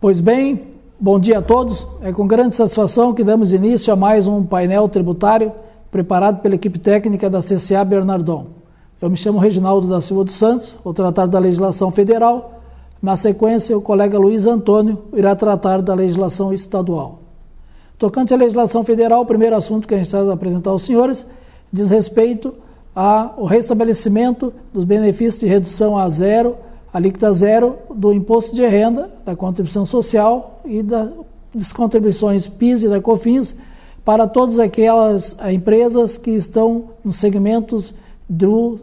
Pois bem, bom dia a todos. É com grande satisfação que damos início a mais um painel tributário preparado pela equipe técnica da CCA Bernardon. Eu me chamo Reginaldo da Silva dos Santos, vou tratar da legislação federal. Na sequência, o colega Luiz Antônio irá tratar da legislação estadual. Tocante à legislação federal, o primeiro assunto que a gente vai apresentar aos senhores diz respeito ao restabelecimento dos benefícios de redução a zero, alíquota zero do imposto de renda, da contribuição social e das contribuições PIS e da COFINS para todas aquelas empresas que estão nos segmentos do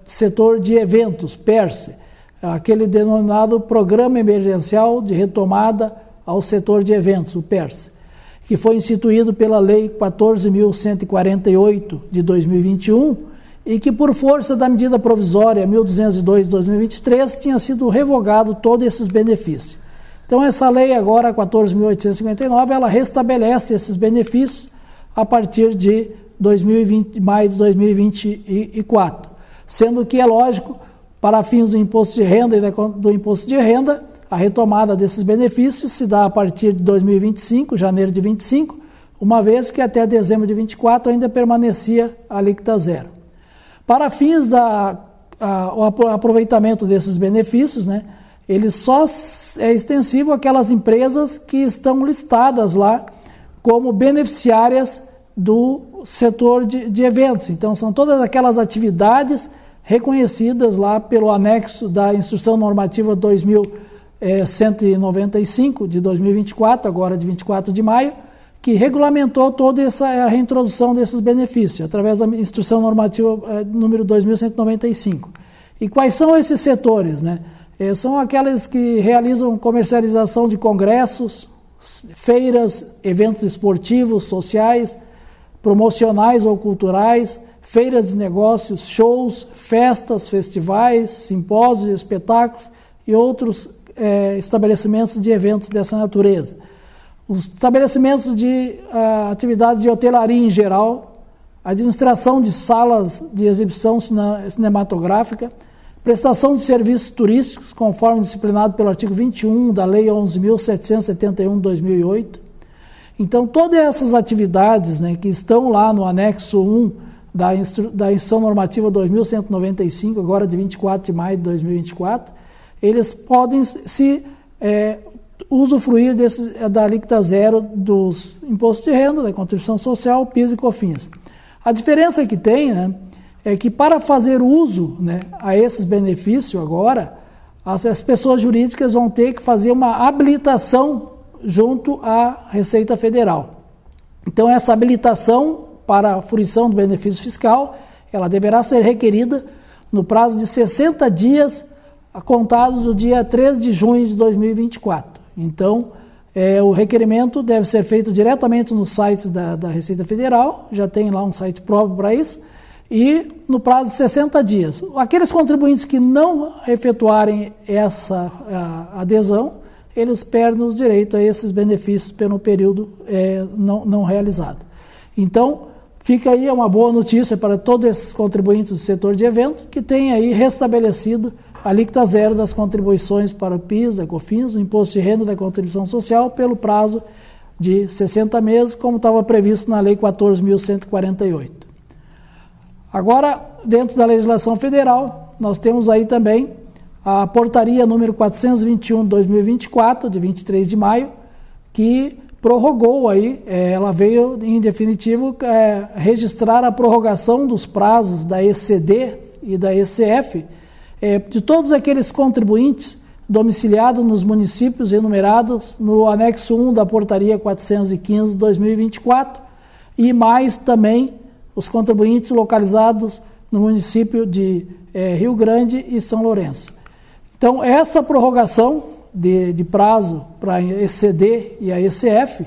setor de eventos, PERSE, aquele denominado Programa Emergencial de Retomada ao Setor de Eventos, o PERSE, que foi instituído pela Lei 14.148 de 2021 e que, por força da medida provisória 1.202 de 2023, tinha sido revogado todos esses benefícios. Então, essa lei agora, 14.859, ela restabelece esses benefícios a partir de maio de 2024, sendo que é lógico, para fins do imposto de renda e do imposto de renda, a retomada desses benefícios se dá a partir de 2025, janeiro de 25, uma vez que até dezembro de 24 ainda permanecia a alíquota zero. Para fins do aproveitamento desses benefícios, né, ele só é extensivo àquelas empresas que estão listadas lá como beneficiárias do setor de eventos. Então, são todas aquelas atividades reconhecidas lá pelo anexo da Instrução Normativa 2195 de 2024, agora de 24 de maio, que regulamentou toda a reintrodução desses benefícios, através da Instrução Normativa número 2195. E quais são esses setores, né? São aqueles que realizam comercialização de congressos, feiras, eventos esportivos, sociais, promocionais ou culturais, feiras de negócios, shows, festas, festivais, simpósios, espetáculos e outros estabelecimentos de eventos dessa natureza. Os estabelecimentos de atividade de hotelaria em geral, administração de salas de exibição cinematográfica, prestação de serviços turísticos, conforme disciplinado pelo artigo 21 da Lei 11.771 de 2008. Então, todas essas atividades, né, que estão lá no anexo 1 da Instrução Normativa 2195, agora de 24 de maio de 2024, eles podem usufruir da alíquota zero dos impostos de renda, da contribuição social, PIS e COFINS. A diferença que tem, né, é que para fazer uso, né, a esses benefícios agora, as pessoas jurídicas vão ter que fazer uma habilitação junto à Receita Federal. Então, essa habilitação para a fruição do benefício fiscal, ela deverá ser requerida no prazo de 60 dias, contados do dia 13 de junho de 2024. Então, o requerimento deve ser feito diretamente no site da Receita Federal, já tem lá um site próprio para isso, e no prazo de 60 dias. Aqueles contribuintes que não efetuarem essa adesão, eles perdem os direitos a esses benefícios pelo período não realizado. Então, fica aí uma boa notícia para todos esses contribuintes do setor de evento que têm aí restabelecido a alíquota zero das contribuições para o PIS, da COFINS, do Imposto de Renda da Contribuição Social, pelo prazo de 60 meses, como estava previsto na Lei 14.148. Agora, dentro da legislação federal, nós temos aí também a portaria número 421 de 2024, de 23 de maio, que prorrogou aí, ela veio em definitivo registrar a prorrogação dos prazos da ECD e da ECF, de todos aqueles contribuintes domiciliados nos municípios enumerados no anexo 1 da portaria 415 de 2024 e mais também os contribuintes localizados no município de Rio Grande e São Lourenço. Então, essa prorrogação de prazo para a ECD e a ECF,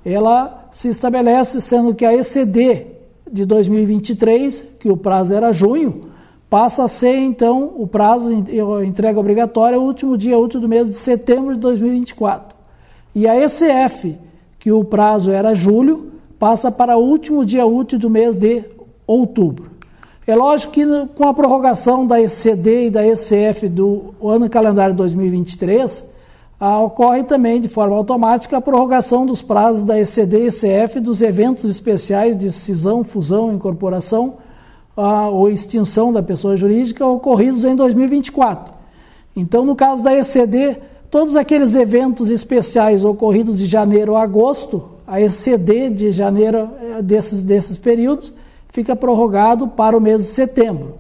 ela se estabelece sendo que a ECD de 2023, que o prazo era junho, passa a ser, então, o prazo de entrega obrigatória o último dia útil do mês de setembro de 2024. E a ECF, que o prazo era julho, passa para o último dia útil do mês de outubro. É lógico que com a prorrogação da ECD e da ECF do ano calendário 2023, ocorre também de forma automática a prorrogação dos prazos da ECD e ECF dos eventos especiais de cisão, fusão, incorporação ou extinção da pessoa jurídica ocorridos em 2024. Então, no caso da ECD, todos aqueles eventos especiais ocorridos de janeiro a agosto, a ECD de janeiro desses períodos fica prorrogado para o mês de setembro.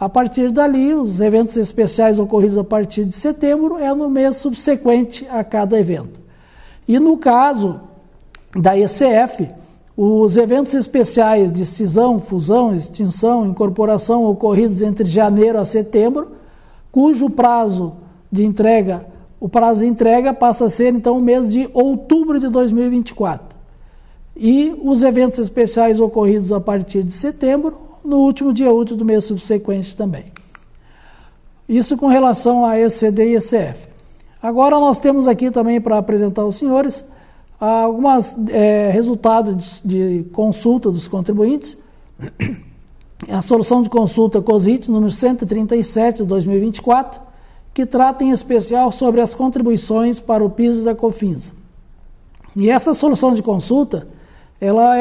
A partir dali, os eventos especiais ocorridos a partir de setembro é no mês subsequente a cada evento. E no caso da ECF, os eventos especiais de cisão, fusão, extinção, incorporação ocorridos entre janeiro a setembro, cujo prazo de entrega passa a ser então o mês de outubro de 2024. E os eventos especiais ocorridos a partir de setembro, no último dia útil do mês subsequente também. Isso com relação a ECD e ECF. Agora nós temos aqui também para apresentar aos senhores alguns resultados de consulta dos contribuintes. A solução de consulta COSIT número 137 de 2024, que trata em especial sobre as contribuições para o PIS e da COFINS. E essa solução de consulta, ela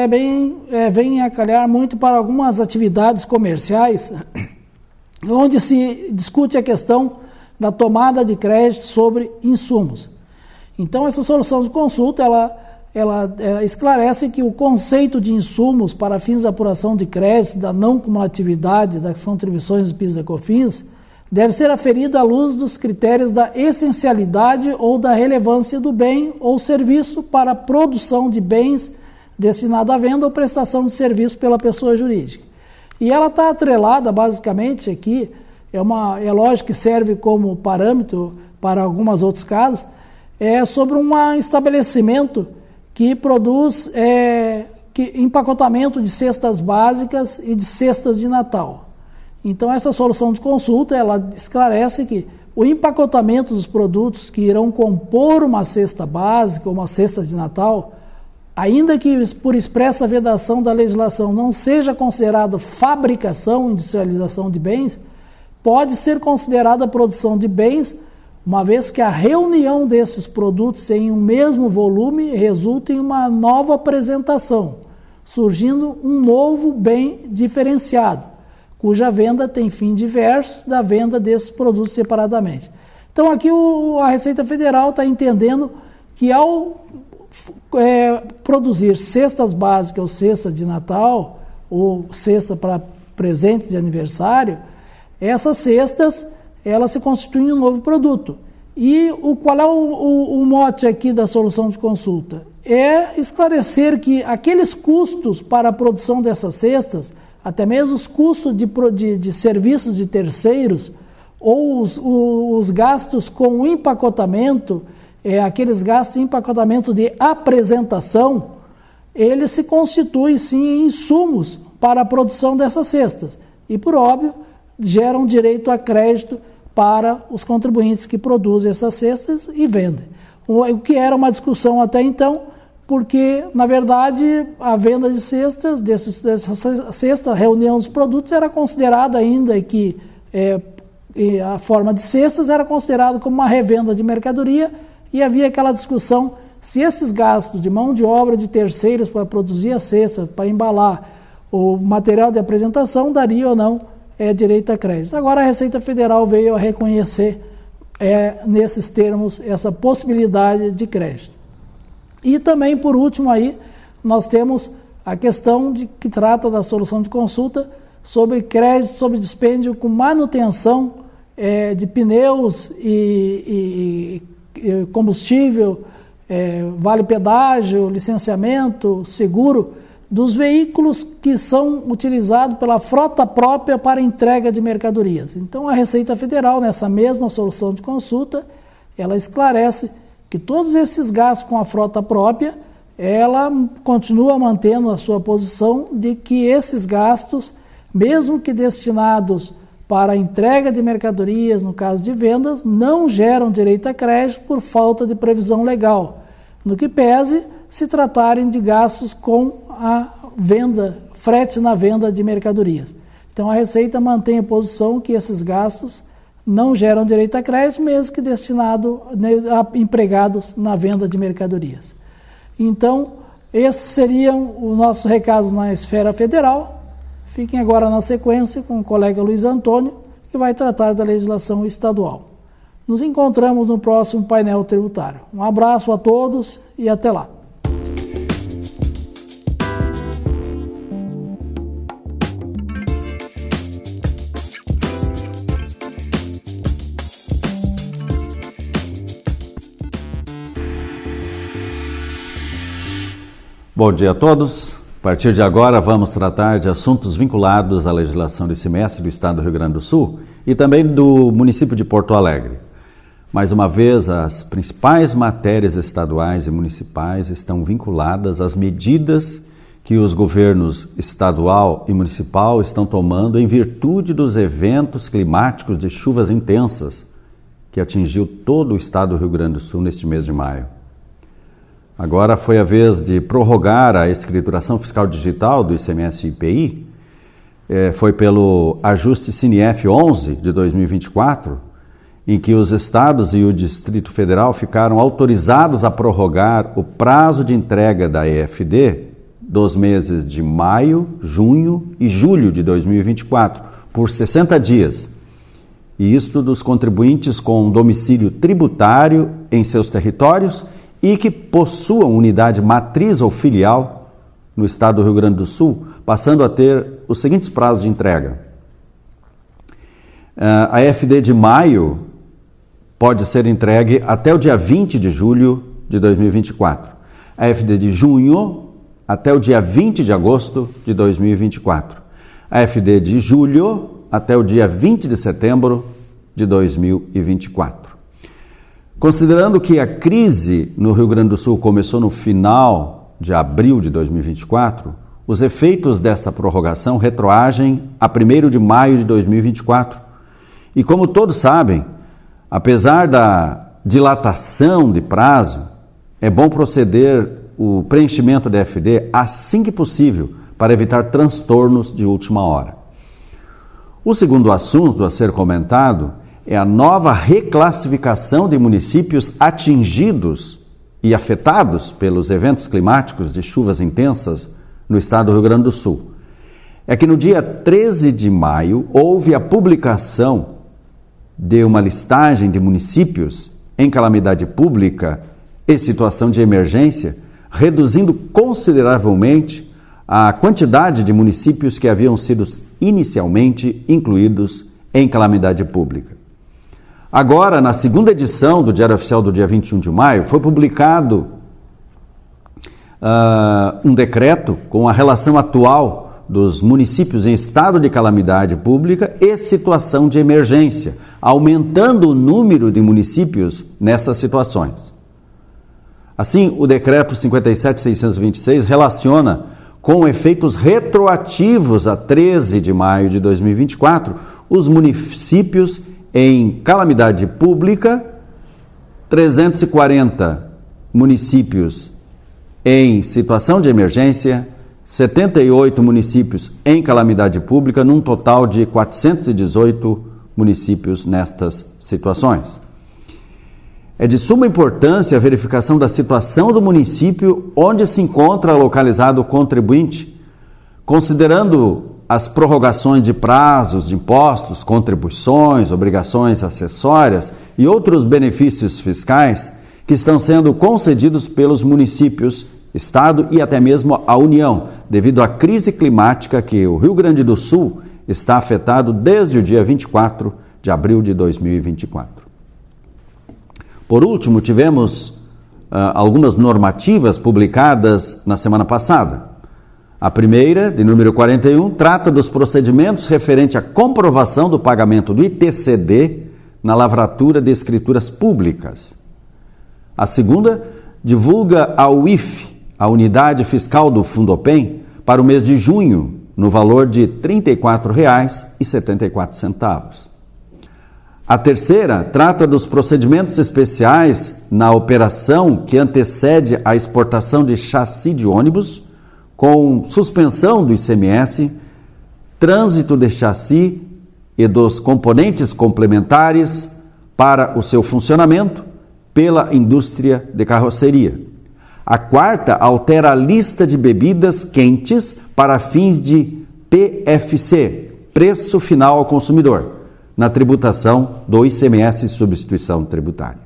vem a calhar muito para algumas atividades comerciais, onde se discute a questão da tomada de crédito sobre insumos. Então, essa solução de consulta, ela esclarece que o conceito de insumos para fins de apuração de crédito, da não cumulatividade das contribuições do PIS e da COFINS, deve ser aferido à luz dos critérios da essencialidade ou da relevância do bem ou serviço para a produção de bens destinado à venda ou prestação de serviço pela pessoa jurídica. E ela está atrelada, basicamente, aqui, é lógico que serve como parâmetro para alguns outros casos, sobre um estabelecimento que produz empacotamento de cestas básicas e de cestas de Natal. Então, essa solução de consulta, ela esclarece que o empacotamento dos produtos que irão compor uma cesta básica ou uma cesta de Natal, ainda que por expressa vedação da legislação não seja considerado fabricação, industrialização de bens, pode ser considerada produção de bens, uma vez que a reunião desses produtos em um mesmo volume resulta em uma nova apresentação, surgindo um novo bem diferenciado, cuja venda tem fim diverso da venda desses produtos separadamente. Então aqui a Receita Federal está entendendo que ao produzir cestas básicas ou cesta de Natal ou cesta para presente de aniversário, essas cestas elas se constituem em um novo produto. E qual é o mote aqui da solução de consulta? É esclarecer que aqueles custos para a produção dessas cestas, até mesmo os custos de serviços de terceiros ou os gastos com o empacotamento, aqueles gastos de empacotamento de apresentação, eles se constituem sim em insumos para a produção dessas cestas. E, por óbvio, geram direito a crédito para os contribuintes que produzem essas cestas e vendem. O que era uma discussão até então, porque, na verdade, a venda de cestas, dessa cesta, a reunião dos produtos, era considerada ainda que a forma de cestas era considerada como uma revenda de mercadoria, e havia aquela discussão se esses gastos de mão de obra de terceiros para produzir a cesta, para embalar o material de apresentação, daria ou não direito a crédito. Agora a Receita Federal veio a reconhecer nesses termos essa possibilidade de crédito. E também, por último, aí, nós temos a questão que trata da solução de consulta sobre crédito sobre dispêndio com manutenção de pneus e combustível, vale pedágio, licenciamento, seguro, dos veículos que são utilizados pela frota própria para entrega de mercadorias. Então, a Receita Federal, nessa mesma solução de consulta, ela esclarece que todos esses gastos com a frota própria, ela continua mantendo a sua posição de que esses gastos, mesmo que destinados para a entrega de mercadorias, no caso de vendas, não geram direito a crédito por falta de previsão legal, no que pese se tratarem de gastos com a venda, frete na venda de mercadorias. Então a Receita mantém a posição que esses gastos não geram direito a crédito, mesmo que destinado a empregados na venda de mercadorias. Então, esses seriam os nossos recados na esfera federal. Fiquem agora na sequência com o colega Luiz Antônio, que vai tratar da legislação estadual. Nos encontramos no próximo painel tributário. Um abraço a todos e até lá. Bom dia a todos. A partir de agora vamos tratar de assuntos vinculados à legislação do ICMS do Estado do Rio Grande do Sul e também do município de Porto Alegre. Mais uma vez, as principais matérias estaduais e municipais estão vinculadas às medidas que os governos estadual e municipal estão tomando em virtude dos eventos climáticos de chuvas intensas que atingiu todo o Estado do Rio Grande do Sul neste mês de maio. Agora foi a vez de prorrogar a escrituração fiscal digital do ICMS e IPI. Foi pelo ajuste CINIF 11 de 2024, em que os estados e o Distrito Federal ficaram autorizados a prorrogar o prazo de entrega da EFD dos meses de maio, junho e julho de 2024, por 60 dias. E isto dos contribuintes com domicílio tributário em seus territórios e que possuam unidade matriz ou filial no estado do Rio Grande do Sul, passando a ter os seguintes prazos de entrega. A FD de maio pode ser entregue até o dia 20 de julho de 2024. A FD de junho até o dia 20 de agosto de 2024. A FD de julho até o dia 20 de setembro de 2024. Considerando que a crise no Rio Grande do Sul começou no final de abril de 2024, os efeitos desta prorrogação retroagem a 1º de maio de 2024. E como todos sabem, apesar da dilatação de prazo, é bom proceder o preenchimento da FD assim que possível para evitar transtornos de última hora. O segundo assunto a ser comentado é a nova reclassificação de municípios atingidos e afetados pelos eventos climáticos de chuvas intensas no estado do Rio Grande do Sul. É que no dia 13 de maio houve a publicação de uma listagem de municípios em calamidade pública e situação de emergência, reduzindo consideravelmente a quantidade de municípios que haviam sido inicialmente incluídos em calamidade pública. Agora, na segunda edição do Diário Oficial do dia 21 de maio, foi publicado um decreto com a relação atual dos municípios em estado de calamidade pública e situação de emergência, aumentando o número de municípios nessas situações. Assim, o decreto 57.626 relaciona com efeitos retroativos a 13 de maio de 2024 os municípios em calamidade pública, 340 municípios em situação de emergência, 78 municípios em calamidade pública, num total de 418 municípios nestas situações. É de suma importância a verificação da situação do município onde se encontra localizado o contribuinte, considerando as prorrogações de prazos de impostos, contribuições, obrigações acessórias e outros benefícios fiscais que estão sendo concedidos pelos municípios, Estado e até mesmo a União, devido à crise climática que o Rio Grande do Sul está afetado desde o dia 24 de abril de 2024. Por último, tivemos algumas normativas publicadas na semana passada. A primeira, de número 41, trata dos procedimentos referente à comprovação do pagamento do ITCD na lavratura de escrituras públicas. A segunda, divulga a UIF, a Unidade Fiscal do Fundopem, para o mês de junho, no valor de R$ 34,74. A terceira trata dos procedimentos especiais na operação que antecede a exportação de chassi de ônibus, com suspensão do ICMS, trânsito de chassi e dos componentes complementares para o seu funcionamento pela indústria de carroceria. A quarta altera a lista de bebidas quentes para fins de PFC, preço final ao consumidor, na tributação do ICMS e substituição tributária.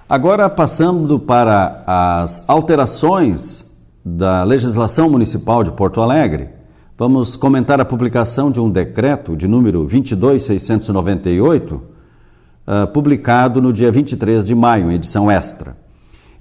Agora, passando para as alterações da legislação municipal de Porto Alegre, vamos comentar a publicação de um decreto de número 22.698, publicado no dia 23 de maio, em edição extra.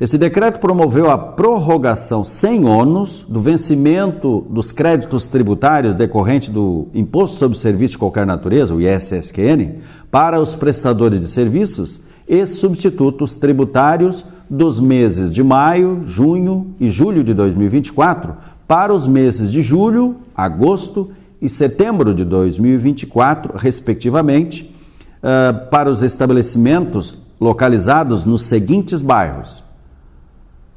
Esse decreto promoveu a prorrogação sem ônus do vencimento dos créditos tributários decorrente do Imposto sobre Serviço de Qualquer Natureza, o ISSQN, para os prestadores de serviços e substitutos tributários dos meses de maio, junho e julho de 2024 para os meses de julho, agosto e setembro de 2024, respectivamente, para os estabelecimentos localizados nos seguintes bairros: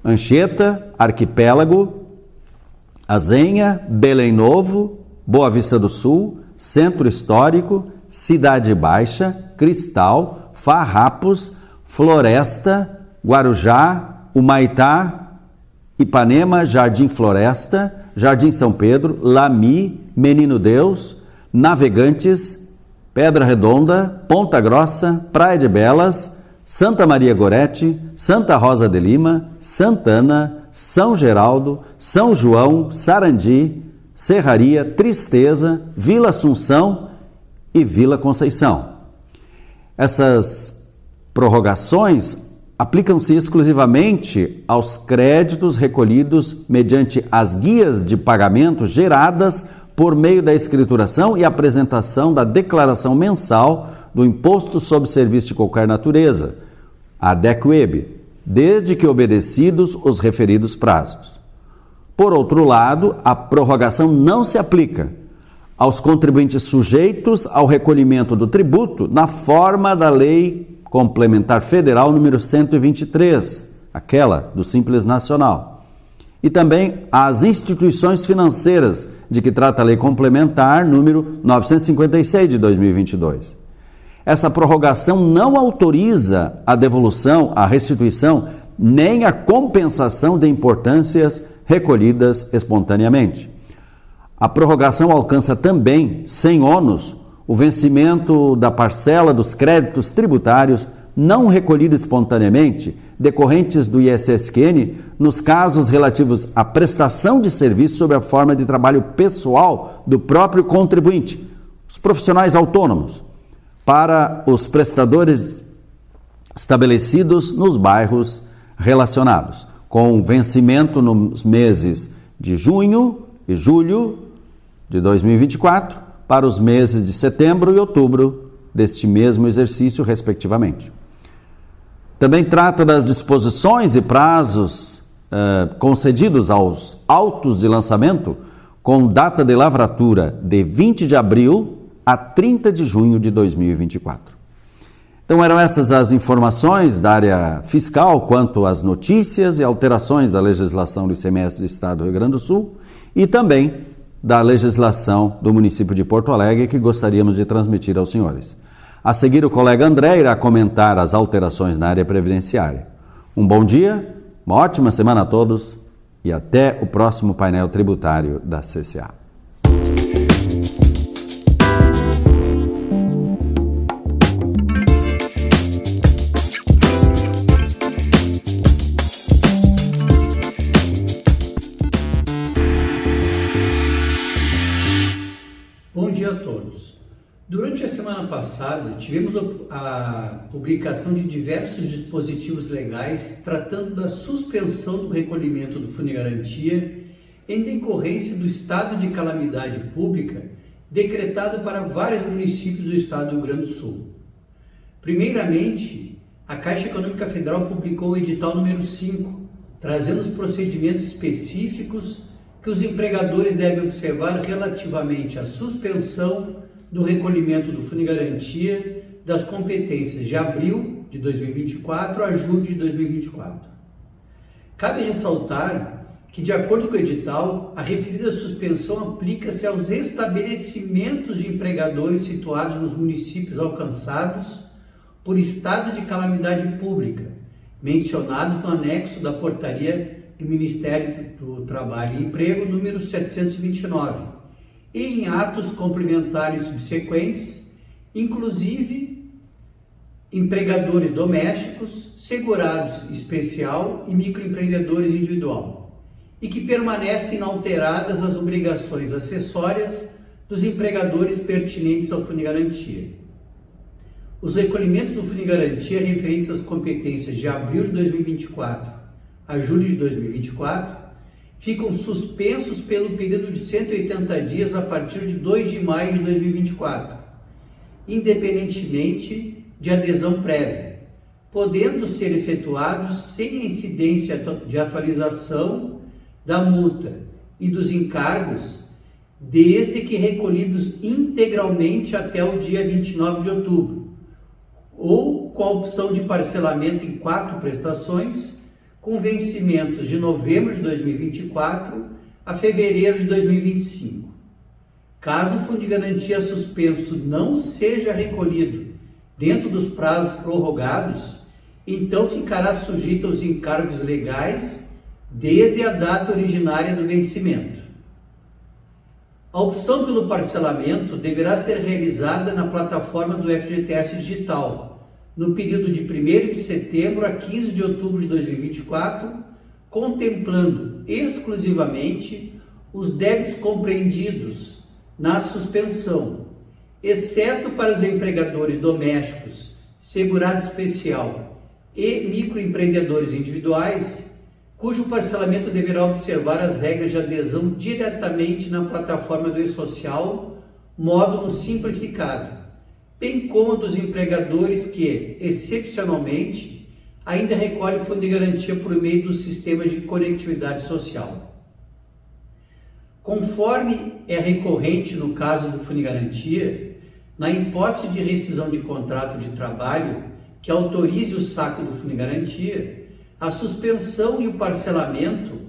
Anchieta, Arquipélago, Azenha, Belém Novo, Boa Vista do Sul, Centro Histórico, Cidade Baixa, Cristal, Farrapos, Floresta, Guarujá, Humaitá, Ipanema, Jardim Floresta, Jardim São Pedro, Lami, Menino Deus, Navegantes, Pedra Redonda, Ponta Grossa, Praia de Belas, Santa Maria Gorete, Santa Rosa de Lima, Santana, São Geraldo, São João, Sarandi, Serraria, Tristeza, Vila Assunção e Vila Conceição. Essas prorrogações aplicam-se exclusivamente aos créditos recolhidos mediante as guias de pagamento geradas por meio da escrituração e apresentação da declaração mensal do Imposto sobre Serviço de Qualquer Natureza, a DECWEB, desde que obedecidos os referidos prazos. Por outro lado, a prorrogação não se aplica aos contribuintes sujeitos ao recolhimento do tributo na forma da Lei Complementar Federal número 123, aquela do Simples Nacional, e também às instituições financeiras de que trata a Lei Complementar número 956 de 2022. Essa prorrogação não autoriza a devolução, a restituição, nem a compensação de importâncias recolhidas espontaneamente. A prorrogação alcança também, sem ônus, o vencimento da parcela dos créditos tributários não recolhidos espontaneamente, decorrentes do ISSQN, nos casos relativos à prestação de serviço sob a forma de trabalho pessoal do próprio contribuinte, os profissionais autônomos, para os prestadores estabelecidos nos bairros relacionados, com vencimento nos meses de junho e julho de 2024, para os meses de setembro e outubro deste mesmo exercício, respectivamente. Também trata das disposições e prazos concedidos aos autos de lançamento com data de lavratura de 20 de abril a 30 de junho de 2024. Então eram essas as informações da área fiscal quanto às notícias e alterações da legislação do ICMS do Estado do Rio Grande do Sul e também da legislação do município de Porto Alegre que gostaríamos de transmitir aos senhores. A seguir, o colega André irá comentar as alterações na área previdenciária. Um bom dia, uma ótima semana a todos e até o próximo painel tributário da CCA. Bom dia a todos. Durante a semana passada, tivemos a publicação de diversos dispositivos legais tratando da suspensão do recolhimento do Fundo de Garantia em decorrência do estado de calamidade pública decretado para vários municípios do estado do Rio Grande do Sul. Primeiramente, a Caixa Econômica Federal publicou o edital número 5, trazendo os procedimentos específicos que os empregadores devem observar relativamente à suspensão do recolhimento do Fundo de Garantia das competências de abril de 2024 a julho de 2024. Cabe ressaltar que, de acordo com o edital, a referida suspensão aplica-se aos estabelecimentos de empregadores situados nos municípios alcançados por estado de calamidade pública, mencionados no anexo da portaria do Ministério do Trabalho e Emprego, número 729, e em atos complementares subsequentes, inclusive empregadores domésticos, segurados especial e microempreendedores individual, e que permanecem inalteradas as obrigações acessórias dos empregadores pertinentes ao Fundo de Garantia. Os recolhimentos do Fundo de Garantia referentes às competências de abril de 2024 a julho de 2024 ficam suspensos pelo período de 180 dias a partir de 2 de maio de 2024, independentemente de adesão prévia, podendo ser efetuados sem incidência de atualização da multa e dos encargos, desde que recolhidos integralmente até o dia 29 de outubro, ou com a opção de parcelamento em 4 prestações, com vencimentos de novembro de 2024 a fevereiro de 2025. Caso o Fundo de Garantia suspenso não seja recolhido dentro dos prazos prorrogados, então ficará sujeito aos encargos legais desde a data originária do vencimento. A opção pelo parcelamento deverá ser realizada na plataforma do FGTS Digital, no período de 1º de setembro a 15 de outubro de 2024, contemplando exclusivamente os débitos compreendidos na suspensão, exceto para os empregadores domésticos, segurado especial e microempreendedores individuais, cujo parcelamento deverá observar as regras de adesão diretamente na plataforma do E-Social, módulo simplificado, bem como dos empregadores que, excepcionalmente, ainda recolhem Fundo de Garantia por meio dos sistemas de conectividade social. Conforme é recorrente no caso do Fundo de Garantia, na hipótese de rescisão de contrato de trabalho que autorize o saque do Fundo de Garantia, a suspensão e o parcelamento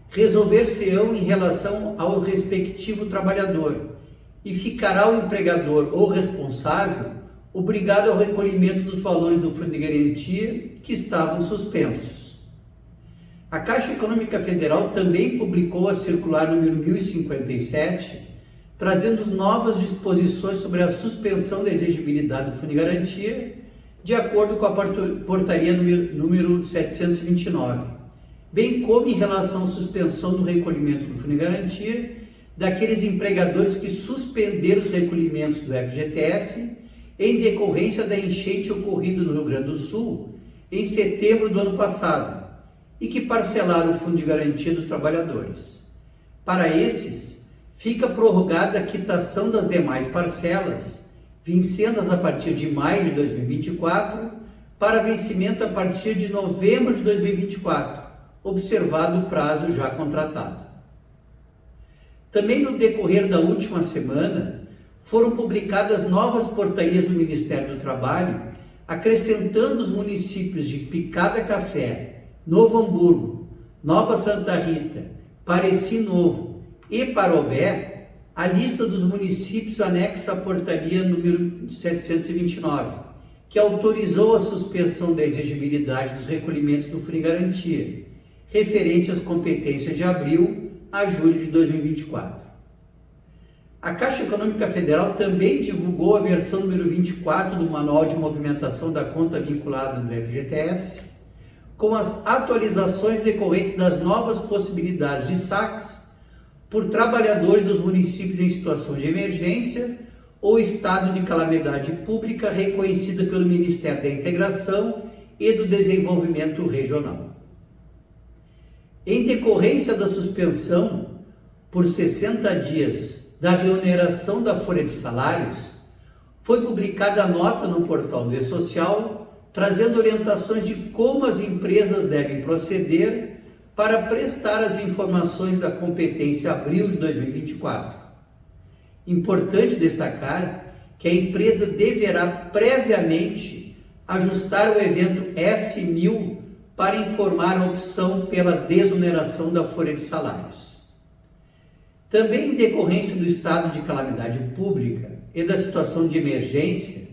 resolver-se-ão em relação ao respectivo trabalhador e ficará o empregador ou responsável obrigado ao recolhimento dos valores do Fundo de Garantia que estavam suspensos. A Caixa Econômica Federal também publicou a circular número 1057, trazendo novas disposições sobre a suspensão da exigibilidade do Fundo de Garantia, de acordo com a portaria número 729, bem como em relação à suspensão do recolhimento do Fundo de Garantia daqueles empregadores que suspenderam os recolhimentos do FGTS em decorrência da enchente ocorrida no Rio Grande do Sul em setembro do ano passado e que parcelaram o Fundo de Garantia dos trabalhadores. Para esses, fica prorrogada a quitação das demais parcelas, vencendo-as a partir de maio de 2024, para vencimento a partir de novembro de 2024, observado o prazo já contratado. Também no decorrer da última semana, foram publicadas novas portarias do Ministério do Trabalho, acrescentando os municípios de Picada Café, Novo Hamburgo, Nova Santa Rita, Pareci Novo e Parobé à lista dos municípios anexa à portaria número 729, que autorizou a suspensão da exigibilidade dos recolhimentos do Fundo de Garantia, referente às competências de abril a julho de 2024. A Caixa Econômica Federal também divulgou a versão número 24 do Manual de Movimentação da Conta Vinculada no FGTS, com as atualizações decorrentes das novas possibilidades de saques por trabalhadores dos municípios em situação de emergência ou estado de calamidade pública reconhecida pelo Ministério da Integração e do Desenvolvimento Regional. Em decorrência da suspensão por 60 dias da reoneração da folha de salários, foi publicada a nota no portal do E-Social, trazendo orientações de como as empresas devem proceder para prestar as informações da competência abril de 2024. Importante destacar que a empresa deverá previamente ajustar o evento S1000 para informar a opção pela desoneração da folha de salários. Também em decorrência do estado de calamidade pública e da situação de emergência,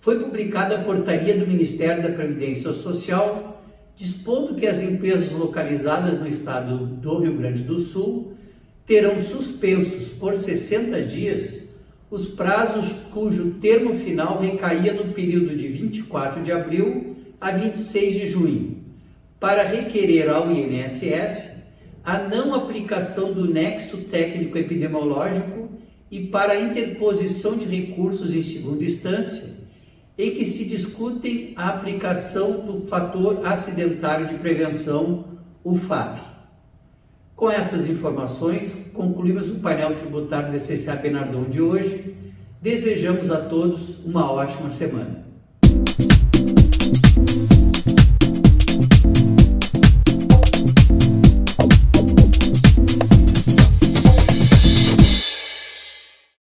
foi publicada a portaria do Ministério da Previdência Social, dispondo que as empresas localizadas no estado do Rio Grande do Sul terão suspensos por 60 dias os prazos cujo termo final recaía no período de 24 de abril a 26 de junho, para requerer ao INSS a não aplicação do nexo técnico epidemiológico e para a interposição de recursos em segunda instância, em que se discutem a aplicação do fator acidentário de prevenção, o FAP. Com essas informações, concluímos o painel tributário da CCA Bernardão de hoje. Desejamos a todos uma ótima semana.